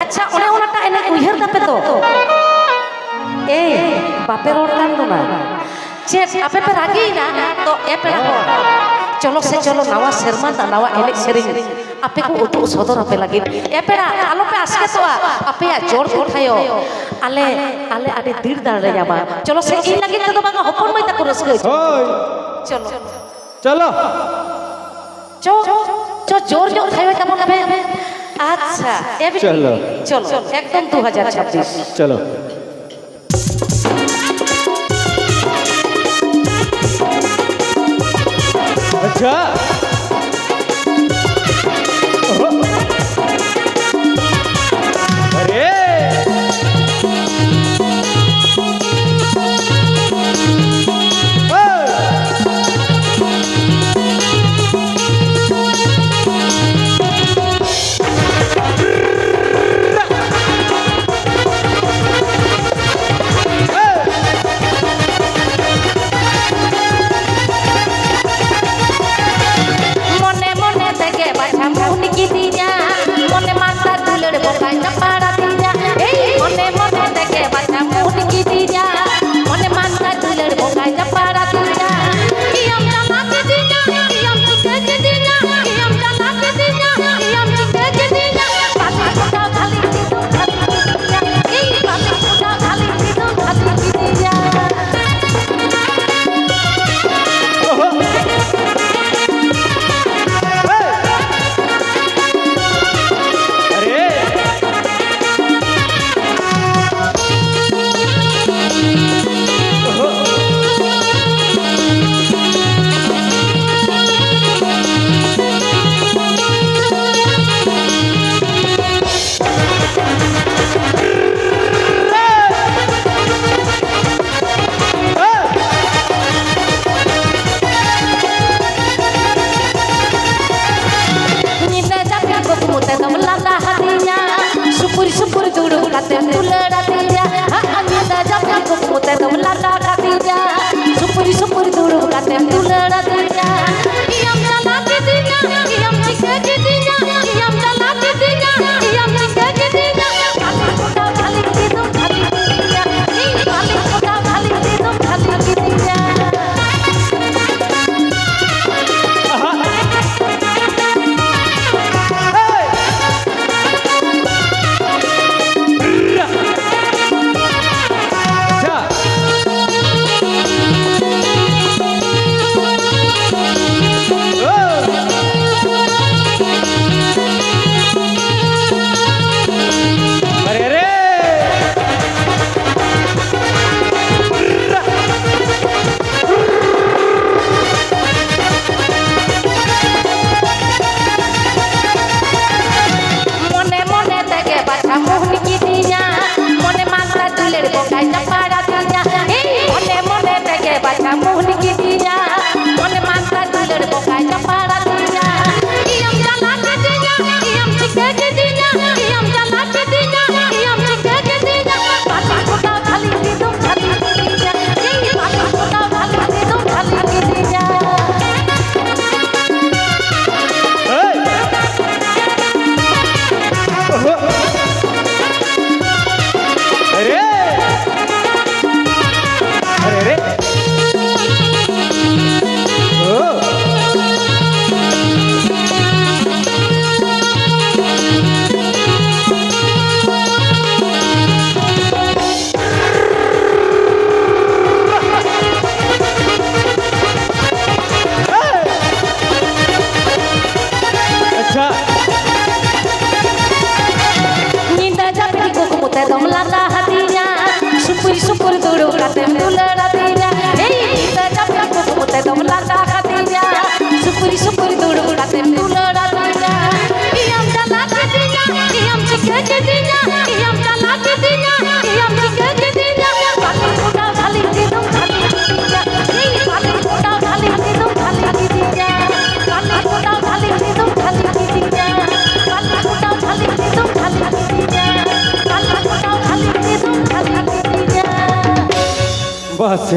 আচ্ছা ওনে ওনাটা এনে উইহার দাপে তো এ বাপের ওর কান্দ না যে আপে পে রাগি না তো এ পেড়া হো চলো সে চলো নাওয়া শর্মা না নাওয়া এনে সেরিং আপে को उतु सदर आपे लगी ए पेड़ा आलो पे आसके तो आपे जोर उठायो आले आले आडे दीर दाड़ रे जाबा चलो से इन लगी तो बागा हपन मई तक रस गई चलो चलो चो जोर जोर खायो तमन पे अच्छा ए भी चलो चलो एकदम 2026 चलो अच्छा बस